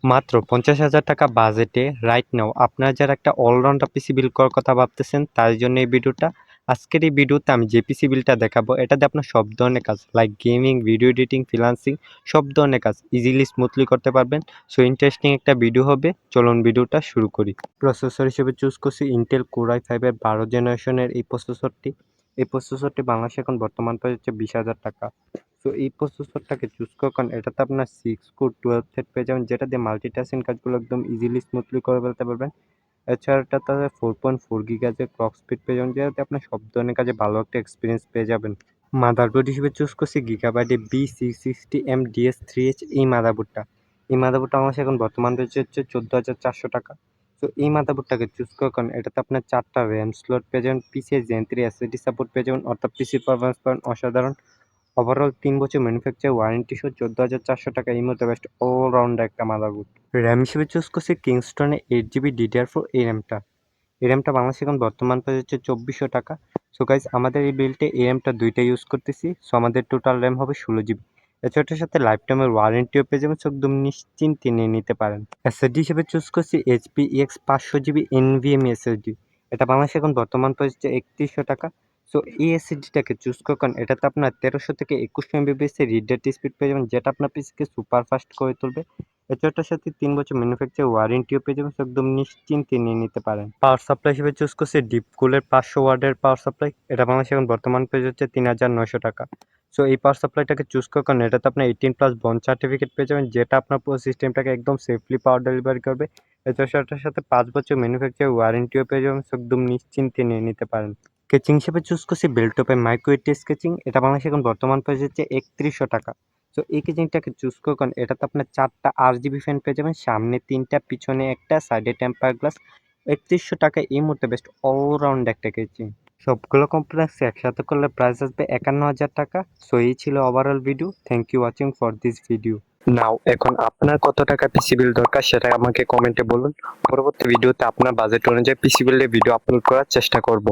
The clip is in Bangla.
মাত্র 50,000 টাকা বাজেটে রাইট নাও আপনারা যারা একটা অলরাউন্ডার পিসি বিল্ড করার কথা ভাবতেছেন তার জন্য এই ভিডিওটা। আজকের এই ভিডিওতে আমি যে পিসি বিল্ডটা দেখাবো এটাতে আপনার সব ধরনের কাজ like gaming, video editing, freelancing সব ধরনের কাজ ইজিলি স্মুথলি করতে পারবেন। সো ইন্টারেস্টিং একটা ভিডিও হবে, চলুন ভিডিওটা শুরু করি। প্রসেসর হিসেবে চুজ করছি ইন্টেল কোর i5-এর 12 জেনারেশনের এই প্রসেসরটি। এই প্রসেসরটি বাংলাদেশে এখন বর্তমান প্রাইস হচ্ছে 20,000 টাকা। তো এই প্রসেসরটাকে চুজ করার কারণ এটাতে আপনার 6 কোর 12 থ্রেড পেয়ে যাবেন, যেটা দিয়ে মাল্টিটাস্কিং কাজগুলো একদম ইজিলি স্মুথলি করে ফেলতে পারবেন। এছাড়া এটাতে 4.4 গিগাহার্টজের ক্লক স্পিড পেয়ে যাবেন, যেটাতে আপনার সব ধরনের কাজে ভালো একটা এক্সপিরিয়েন্স পেয়ে যাবেন। মাদারবোর্ড হিসেবে চুজ করছি গিগাবাইটের B660M DS3H এই মাদারবোর্ডটা। এই মাদারবোর্ডটা আমার এখন বর্তমান রয়েছে হচ্ছে 14,400 টাকা। তো এই মাদারবোর্ডটাকে চুজ করার কারণ এটাতে আপনার 4টা র্যাম স্লট পেয়ে যাবেন, পিসি জেন 3 এসএসডি সাপোর্ট পেয়ে যাবেন, অর্থাৎ পিসির পারফরমেন্স পাবেন অসাধারণ। ওভারঅল 3 বছর ম্যানুফ্যাকচার ওয়ারেন্টি সহ 14,400 টাকা এই মধ্যে বেস্ট অলরাউন্ডার একটা মাদারবোর্ড। র্যাম হিসেবে চুজ করছি কিংস্টনের 8GB DDR4 এই র্যামটা। এই র্যামটা বাংলাদেশে এখন বর্তমান প্রাইস হচ্ছে 2,400 টাকা। সো গাইজ আমাদের এই বিল্ডে এই র্যামটা দুইটা ইউজ করতেছি, সো আমাদের টোটাল র্যাম হবে 16GB। এছাড়াটার সাথে লাইফ টাইমের ওয়ারেন্টিও পেয়ে যাবেন, সো একদম নিশ্চিন্তে নিয়ে নিতে পারেন। এসএসডি হিসেবে চুজ করছি HP EX 500GB NVMe SSD। এটা বাংলাদেশে এখন বর্তমান প্রাইস হচ্ছে 3,100 টাকা। সো এই এসএসডিটাকে চুজ করার কারণ এটাতে আপনার 1300 থেকে 2100 MBps এর রিড ডেটা স্পিড পেয়ে যাবেন, যেটা আপনার পিসিকে সুপার ফাস্ট করে তুলবে। এছাড়াটার সাথে 3 বছর ম্যানুফ্যাকচার ওয়ারেন্টিও পেয়ে যাবেন, সো একদম নিশ্চিন্তে নিয়ে নিতে পারেন। পাওয়ার সাপ্লাই হিসেবে চুজ করছি ডিপকুলের 500 ওয়াটের পাওয়ার সাপ্লাই। এটা বাংলাদেশে এখন বর্তমান প্রাইস হচ্ছে 3,900 টাকা। সো এই পাওয়ার সাপ্লাইটাকে চুজ করার কারণ এটাতে আপনার 18+ বন্ড সার্টিফিকেট পেয়ে যাবেন, যেটা আপনার পুরো সিস্টেমটাকে একদম সেফলি পাওয়ার ডেলিভারি করবে। এছাড়াটার সাথে 5 বছর ম্যানুফ্যাকচার ওয়ারেন্টিও পেয়ে যাবেন, সো একদম নিশ্চিন্তে নিয়ে নিতে পারেন। স্কেচিং হিসেবে চুজ করছি বেলটপের মাইক্রো এটি স্কেচিং। এটা বাংলাদেশে এখন বর্তমান প্রাইস হচ্ছে 3,100 টাকা। সো এই কেচিংটাকে চুজ করার কারণ এটাতে আপনার 4টা RGB ফ্যান পেয়ে যাবেন, সামনে 3টা, পিছনে একটা, সাইডে টেম্পার গ্লাস। 3,100 টাকায় এই মুহূর্তে বেস্ট অলরাউন্ড একটা কেচিং। সবগুলো কমপ্লেক্স একসাথে করলে প্রাইস আসবে 51,000 টাকা। সো এই ছিল overall video. Thank you watching for this video. Now এখন আপনার কত টাকা পিসি বিল দরকার সেটা আমাকে কমেন্টে বলুন। পরবর্তী ভিডিওতে আপনার বাজেট অনুযায়ী পিসি বিলের ভিডিও আপলোড করার চেষ্টা করব।